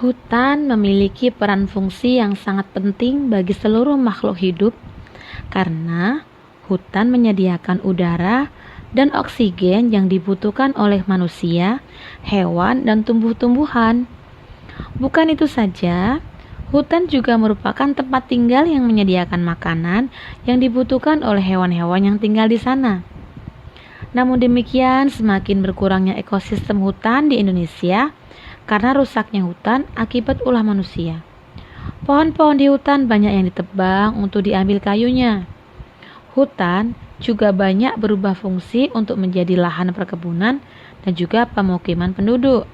Hutan memiliki peran fungsi yang sangat penting bagi seluruh makhluk hidup karena hutan menyediakan udara dan oksigen yang dibutuhkan oleh manusia, hewan, dan tumbuh-tumbuhan. Bukan itu saja, hutan juga merupakan tempat tinggal yang menyediakan makanan yang dibutuhkan oleh hewan-hewan yang tinggal di sana. Namun demikian, semakin berkurangnya ekosistem hutan di Indonesia karena rusaknya hutan akibat ulah manusia. Pohon-pohon di hutan banyak yang ditebang untuk diambil kayunya. Hutan juga banyak berubah fungsi untuk menjadi lahan perkebunan dan juga pemukiman penduduk.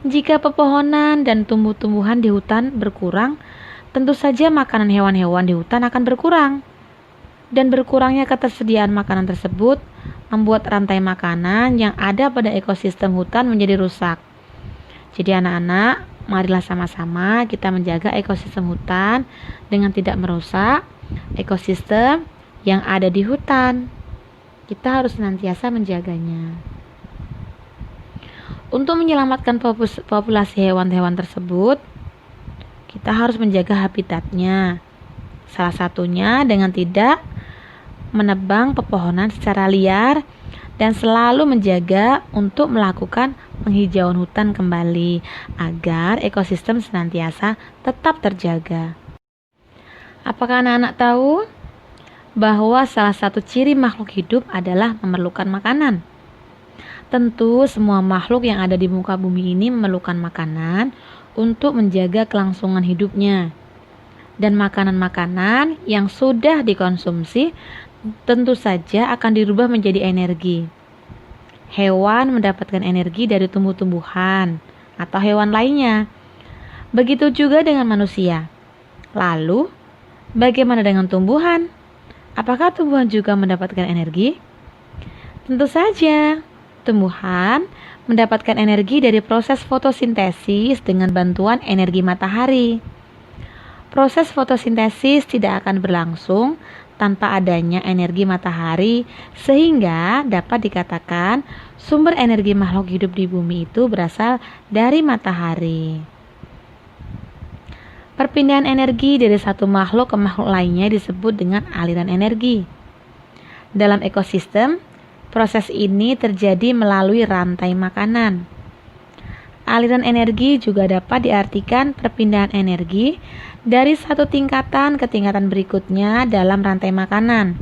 Jika pepohonan dan tumbuh-tumbuhan di hutan berkurang, tentu saja makanan hewan-hewan di hutan akan berkurang. Dan berkurangnya ketersediaan makanan tersebut membuat rantai makanan yang ada pada ekosistem hutan menjadi rusak. Jadi anak-anak, marilah sama-sama kita menjaga ekosistem hutan dengan tidak merusak ekosistem yang ada di hutan. Kita harus senantiasa menjaganya. Untuk menyelamatkan populasi hewan-hewan tersebut, kita harus menjaga habitatnya. Salah satunya dengan tidak menebang pepohonan secara liar dan selalu menjaga untuk melakukan penghijauan hutan kembali agar ekosistem senantiasa tetap terjaga. Apakah anak-anak tahu bahwa salah satu ciri makhluk hidup adalah memerlukan makanan? Tentu semua makhluk yang ada di muka bumi ini memerlukan makanan untuk menjaga kelangsungan hidupnya. Dan makanan-makanan yang sudah dikonsumsi tentu saja akan dirubah menjadi energi. Hewan mendapatkan energi dari tumbuh-tumbuhan atau hewan lainnya. Begitu juga dengan manusia. Lalu, bagaimana dengan tumbuhan? Apakah tumbuhan juga mendapatkan energi? Tentu saja. Tumbuhan mendapatkan energi dari proses fotosintesis dengan bantuan energi matahari. Proses fotosintesis tidak akan berlangsung tanpa adanya energi matahari, sehingga dapat dikatakan sumber energi makhluk hidup di bumi itu berasal dari matahari. Perpindahan energi dari satu makhluk ke makhluk lainnya disebut dengan aliran energi. Dalam ekosistem, proses ini terjadi melalui rantai makanan. Aliran energi juga dapat diartikan perpindahan energi dari satu tingkatan ke tingkatan berikutnya dalam rantai makanan.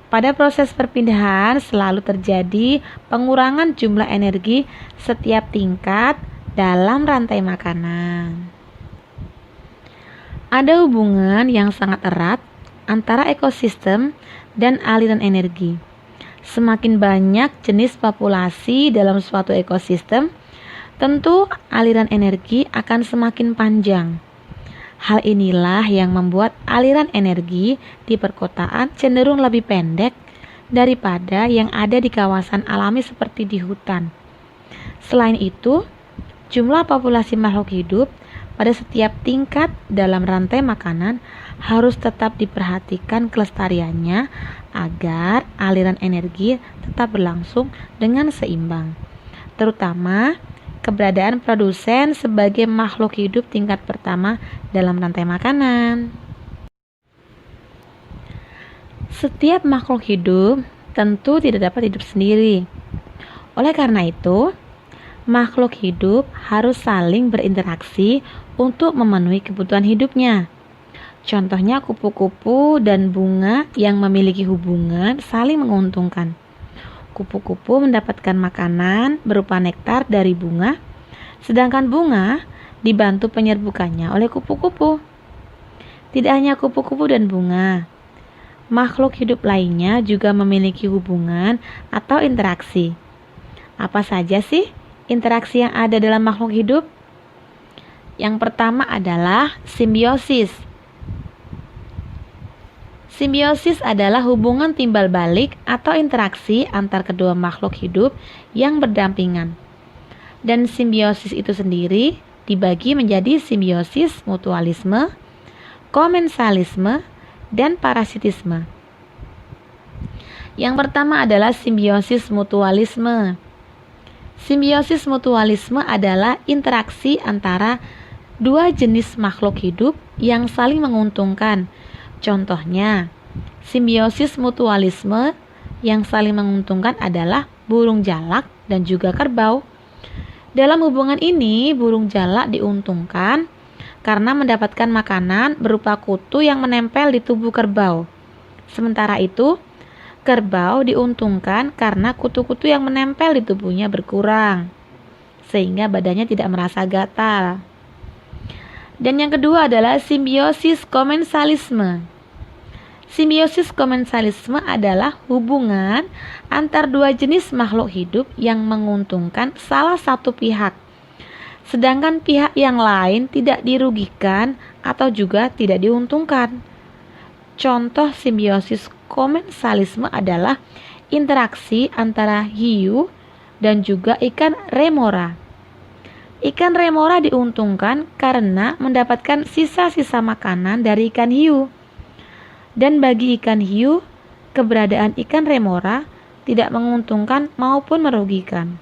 Pada proses perpindahan selalu terjadi pengurangan jumlah energi setiap tingkat dalam rantai makanan. Ada hubungan yang sangat erat antara ekosistem dan aliran energi. Semakin banyak jenis populasi dalam suatu ekosistem, tentu aliran energi akan semakin panjang. Hal inilah yang membuat aliran energi di perkotaan cenderung lebih pendek daripada yang ada di kawasan alami seperti di hutan. Selain itu, jumlah populasi makhluk hidup pada setiap tingkat dalam rantai makanan harus tetap diperhatikan kelestariannya agar aliran energi tetap berlangsung dengan seimbang. Terutama keberadaan produsen sebagai makhluk hidup tingkat pertama dalam rantai makanan. Setiap makhluk hidup tentu tidak dapat hidup sendiri. Oleh karena itu, makhluk hidup harus saling berinteraksi untuk memenuhi kebutuhan hidupnya. Contohnya kupu-kupu dan bunga yang memiliki hubungan saling menguntungkan. Kupu-kupu mendapatkan makanan berupa nektar dari bunga, sedangkan bunga dibantu penyerbukannya oleh kupu-kupu. Tidak hanya kupu-kupu dan bunga, makhluk hidup lainnya juga memiliki hubungan atau interaksi. Apa saja sih interaksi yang ada dalam makhluk hidup? Yang pertama adalah simbiosis. Simbiosis adalah hubungan timbal balik atau interaksi antar kedua makhluk hidup yang berdampingan. Dan simbiosis itu sendiri dibagi menjadi simbiosis mutualisme, komensalisme, dan parasitisme. Yang pertama adalah simbiosis mutualisme. Simbiosis mutualisme adalah interaksi antara dua jenis makhluk hidup yang saling menguntungkan. Contohnya, simbiosis mutualisme yang saling menguntungkan adalah burung jalak dan juga kerbau. Dalam hubungan ini, burung jalak diuntungkan karena mendapatkan makanan berupa kutu yang menempel di tubuh kerbau. Sementara itu, kerbau diuntungkan karena kutu-kutu yang menempel di tubuhnya berkurang, sehingga badannya tidak merasa gatal. Dan yang kedua adalah simbiosis komensalisme. Simbiosis komensalisme adalah hubungan antar dua jenis makhluk hidup yang menguntungkan salah satu pihak, sedangkan pihak yang lain tidak dirugikan atau juga tidak diuntungkan. Contoh simbiosis komensalisme adalah interaksi antara hiu dan juga ikan remora. Ikan remora diuntungkan karena mendapatkan sisa-sisa makanan dari ikan hiu. Dan bagi ikan hiu, keberadaan ikan remora tidak menguntungkan maupun merugikan.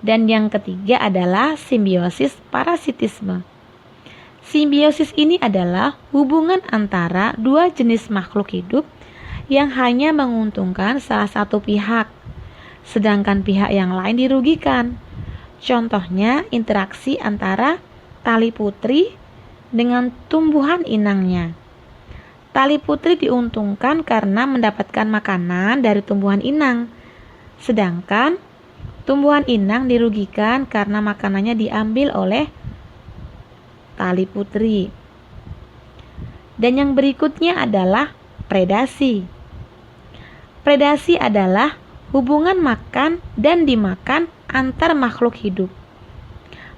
Dan yang ketiga adalah simbiosis parasitisme. Simbiosis ini adalah hubungan antara dua jenis makhluk hidup yang hanya menguntungkan salah satu pihak, sedangkan pihak yang lain dirugikan. Contohnya interaksi antara tali putri dengan tumbuhan inangnya. Tali putri diuntungkan karena mendapatkan makanan dari tumbuhan inang, sedangkan tumbuhan inang dirugikan karena makanannya diambil oleh tali putri. Dan yang berikutnya adalah predasi. Predasi adalah hubungan makan dan dimakan antar makhluk hidup.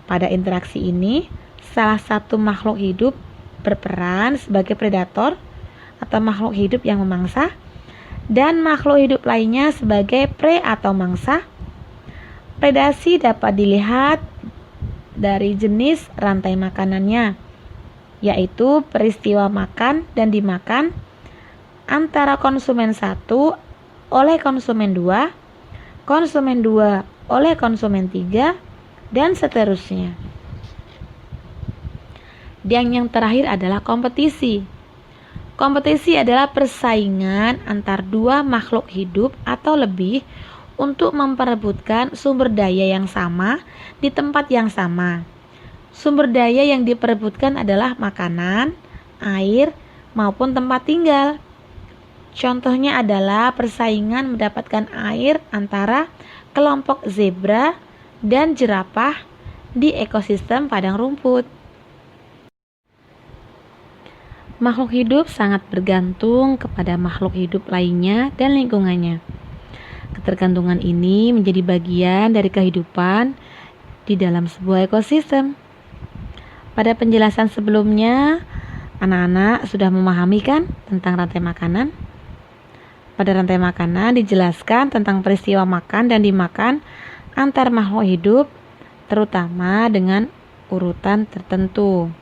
Pada interaksi ini, salah satu makhluk hidup berperan sebagai predator atau makhluk hidup yang memangsa, dan makhluk hidup lainnya sebagai prey atau mangsa. Predasi dapat dilihat dari jenis rantai makanannya, yaitu peristiwa makan dan dimakan antara konsumen 1 oleh konsumen 2, konsumen 2 oleh konsumen 3, dan seterusnya. Dan yang terakhir adalah kompetisi. Kompetisi adalah persaingan antar dua makhluk hidup atau lebih untuk memperebutkan sumber daya yang sama di tempat yang sama. Sumber daya yang diperebutkan adalah makanan, air, maupun tempat tinggal. Contohnya adalah persaingan mendapatkan air antara kelompok zebra dan jerapah di ekosistem padang rumput. Makhluk hidup sangat bergantung kepada makhluk hidup lainnya dan lingkungannya. Ketergantungan ini menjadi bagian dari kehidupan di dalam sebuah ekosistem. Pada penjelasan sebelumnya, anak-anak sudah memahami kan tentang rantai makanan? Pada rantai makanan dijelaskan tentang peristiwa makan dan dimakan antar makhluk hidup, terutama dengan urutan tertentu.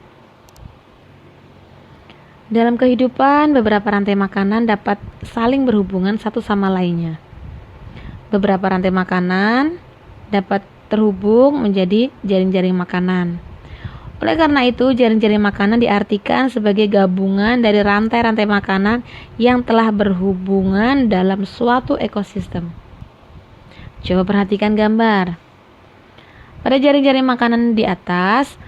Dalam kehidupan, beberapa rantai makanan dapat saling berhubungan satu sama lainnya. Beberapa rantai makanan dapat terhubung menjadi jaring-jaring makanan. Oleh karena itu, jaring-jaring makanan diartikan sebagai gabungan dari rantai-rantai makanan yang telah berhubungan dalam suatu ekosistem. Coba perhatikan gambar. Pada jaring-jaring makanan di atas,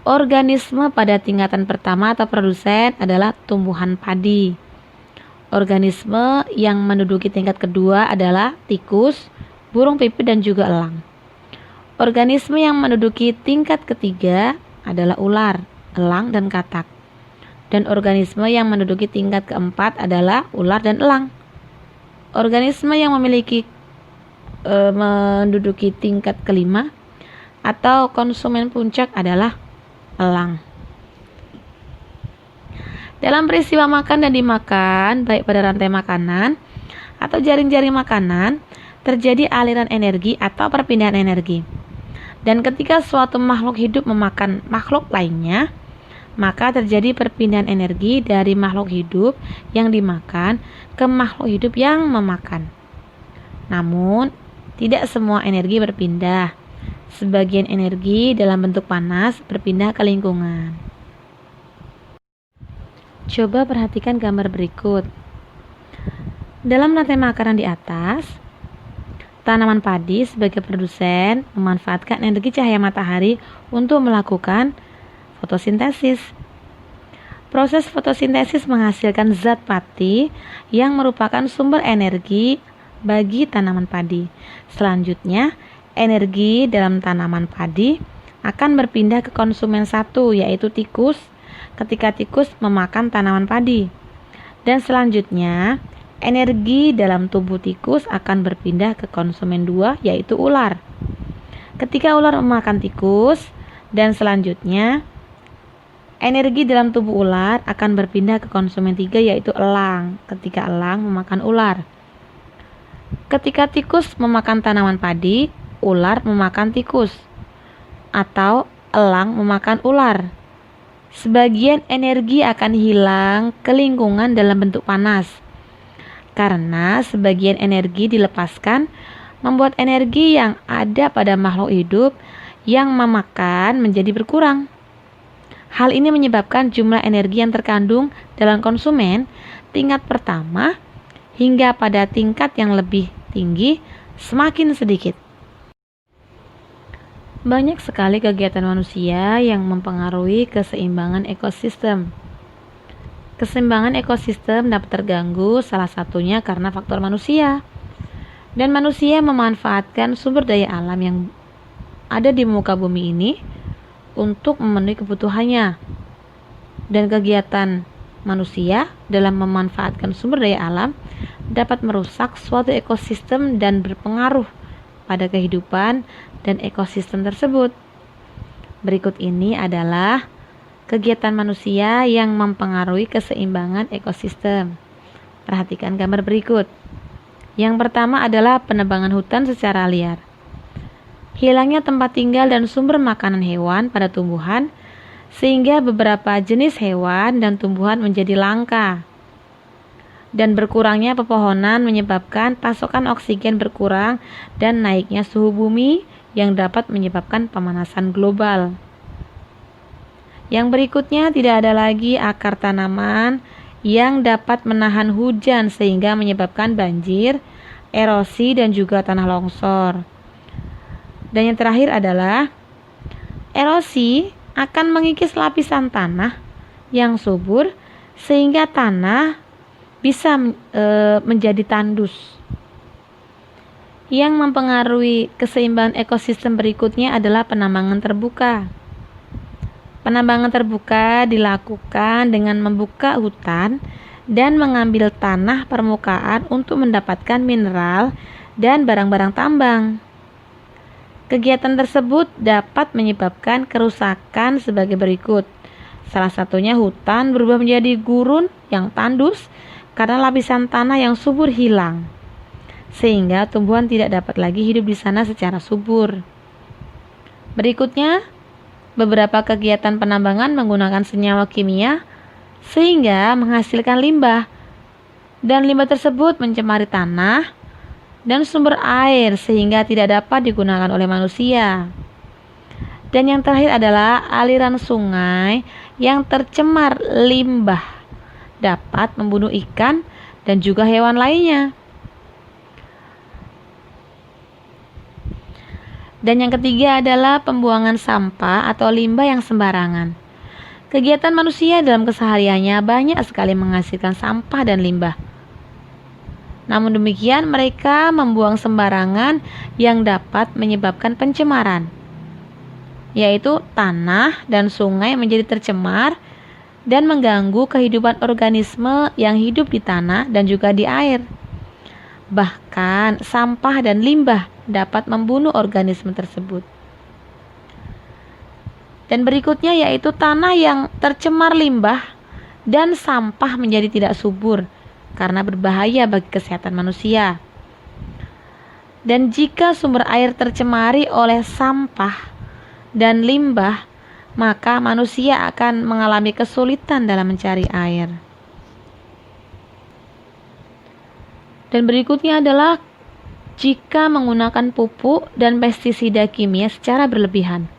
organisme pada tingkatan pertama atau produsen adalah tumbuhan padi. Organisme yang menduduki tingkat kedua adalah tikus, burung pipit, dan juga elang. Organisme yang menduduki tingkat ketiga adalah ular, elang, dan katak. Dan organisme yang menduduki tingkat keempat adalah ular dan elang. Organisme yang menduduki tingkat kelima atau konsumen puncak adalah elang. Dalam peristiwa makan dan dimakan, baik pada rantai makanan atau jaring-jaring makanan, terjadi aliran energi atau perpindahan energi. Dan ketika suatu makhluk hidup memakan makhluk lainnya, maka terjadi perpindahan energi dari makhluk hidup yang dimakan ke makhluk hidup yang memakan. Namun, Tidak semua energi berpindah. Sebagian energi dalam bentuk panas berpindah ke lingkungan. Coba perhatikan gambar berikut. Dalam rantai makanan di atas, tanaman padi sebagai produsen memanfaatkan energi cahaya matahari untuk melakukan fotosintesis. Proses fotosintesis menghasilkan zat pati yang merupakan sumber energi bagi tanaman padi. Selanjutnya, energi dalam tanaman padi akan berpindah ke konsumen satu, yaitu tikus, ketika tikus memakan tanaman padi. Dan selanjutnya, energi dalam tubuh tikus akan berpindah ke konsumen dua, yaitu ular. Ketika ular memakan tikus, dan selanjutnya, energi dalam tubuh ular akan berpindah ke konsumen tiga, yaitu elang, ketika elang memakan ular. Ketika tikus memakan tanaman padi, ular memakan tikus, atau elang memakan ular. Sebagian energi akan hilang ke lingkungan dalam bentuk panas, karena sebagian energi dilepaskan membuat energi yang ada pada makhluk hidup yang memakan menjadi berkurang. Hal ini menyebabkan jumlah energi yang terkandung dalam konsumen tingkat pertama hingga pada tingkat yang lebih tinggi semakin sedikit. Banyak sekali kegiatan manusia yang mempengaruhi keseimbangan ekosistem. Keseimbangan ekosistem dapat terganggu salah satunya karena faktor manusia. Dan manusia memanfaatkan sumber daya alam yang ada di muka bumi ini untuk memenuhi kebutuhannya. Dan kegiatan manusia dalam memanfaatkan sumber daya alam dapat merusak suatu ekosistem dan berpengaruh pada kehidupan dan ekosistem tersebut. Berikut ini adalah kegiatan manusia yang mempengaruhi keseimbangan ekosistem. Perhatikan gambar berikut. Yang pertama adalah penebangan hutan secara liar. Hilangnya tempat tinggal dan sumber makanan hewan pada tumbuhan, sehingga beberapa jenis hewan dan tumbuhan menjadi langka. Dan berkurangnya pepohonan menyebabkan pasokan oksigen berkurang dan naiknya suhu bumi yang dapat menyebabkan pemanasan global. Yang berikutnya, tidak ada lagi akar tanaman yang dapat menahan hujan sehingga menyebabkan banjir, erosi, dan juga tanah longsor. Dan yang terakhir adalah erosi akan mengikis lapisan tanah yang subur sehingga tanah bisa menjadi tandus. Yang mempengaruhi keseimbangan ekosistem berikutnya adalah penambangan terbuka. Penambangan terbuka dilakukan dengan membuka hutan dan mengambil tanah permukaan untuk mendapatkan mineral dan barang-barang tambang. Kegiatan tersebut dapat menyebabkan kerusakan sebagai berikut. Salah satunya hutan berubah menjadi gurun yang tandus karena lapisan tanah yang subur hilang, sehingga tumbuhan tidak dapat lagi hidup di sana secara subur. Berikutnya, beberapa kegiatan penambangan menggunakan senyawa kimia sehingga menghasilkan limbah, dan limbah tersebut mencemari tanah dan sumber air sehingga tidak dapat digunakan oleh manusia. Dan yang terakhir adalah aliran sungai yang tercemar limbah dapat membunuh ikan dan juga hewan lainnya. Dan yang ketiga adalah pembuangan sampah atau limbah yang sembarangan. Kegiatan manusia dalam kesehariannya banyak sekali menghasilkan sampah dan limbah. Namun demikian, mereka membuang sembarangan yang dapat menyebabkan pencemaran, yaitu tanah dan sungai menjadi tercemar dan mengganggu kehidupan organisme yang hidup di tanah dan juga di air. Bahkan sampah dan limbah dapat membunuh organisme tersebut. Dan berikutnya yaitu tanah yang tercemar limbah dan sampah menjadi tidak subur karena berbahaya bagi kesehatan manusia. Dan jika sumber air tercemari oleh sampah dan limbah, maka manusia akan mengalami kesulitan dalam mencari air. Dan berikutnya adalah jika menggunakan pupuk dan pestisida kimia secara berlebihan.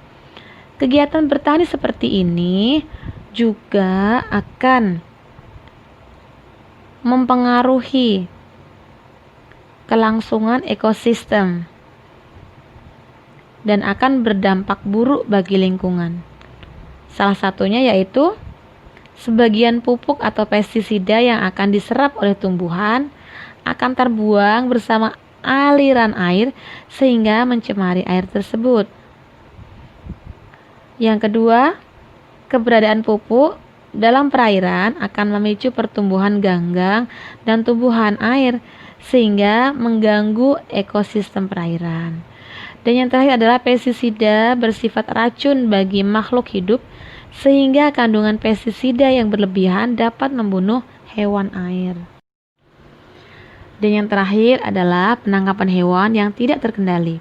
Kegiatan bertani seperti ini juga akan mempengaruhi kelangsungan ekosistem dan akan berdampak buruk bagi lingkungan. Salah satunya yaitu sebagian pupuk atau pestisida yang akan diserap oleh tumbuhan akan terbuang bersama aliran air sehingga mencemari air tersebut. Yang kedua, keberadaan pupuk dalam perairan akan memicu pertumbuhan ganggang dan tumbuhan air sehingga mengganggu ekosistem perairan. Dan yang terakhir adalah pestisida bersifat racun bagi makhluk hidup sehingga kandungan pestisida yang berlebihan dapat membunuh hewan air. Dan yang terakhir adalah penangkapan hewan yang tidak terkendali.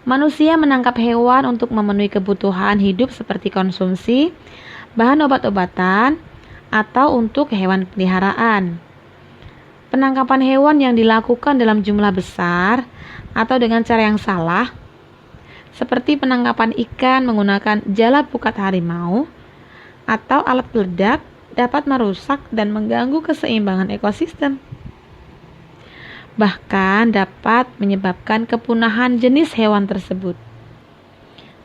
Manusia menangkap hewan untuk memenuhi kebutuhan hidup seperti konsumsi, bahan obat-obatan, atau untuk hewan peliharaan. Penangkapan hewan yang dilakukan dalam jumlah besar atau dengan cara yang salah, seperti penangkapan ikan menggunakan jala pukat harimau atau alat peledak, dapat merusak dan mengganggu keseimbangan ekosistem. Bahkan dapat menyebabkan kepunahan jenis hewan tersebut.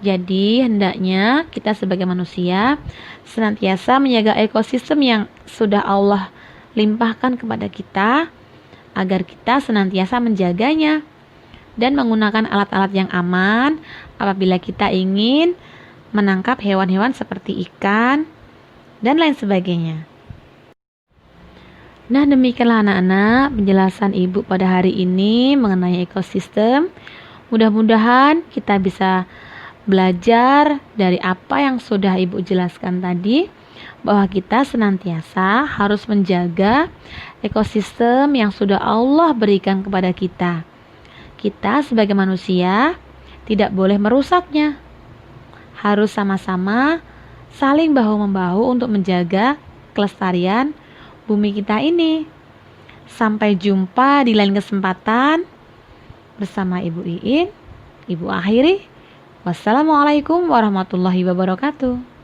Jadi, hendaknya kita sebagai manusia senantiasa menjaga ekosistem yang sudah Allah limpahkan kepada kita, agar kita senantiasa menjaganya dan menggunakan alat-alat yang aman apabila kita ingin menangkap hewan-hewan seperti ikan dan lain sebagainya. Nah, demikianlah anak-anak penjelasan Ibu pada hari ini mengenai ekosistem. Mudah-mudahan kita bisa belajar dari apa yang sudah Ibu jelaskan tadi, bahwa kita senantiasa harus menjaga ekosistem yang sudah Allah berikan kepada kita. Kita sebagai manusia tidak boleh merusaknya. Harus sama-sama saling bahu-membahu untuk menjaga kelestarian bumi kita ini. Sampai jumpa di lain kesempatan bersama Ibu Iin. Ibu akhiri. Wassalamualaikum warahmatullahi wabarakatuh.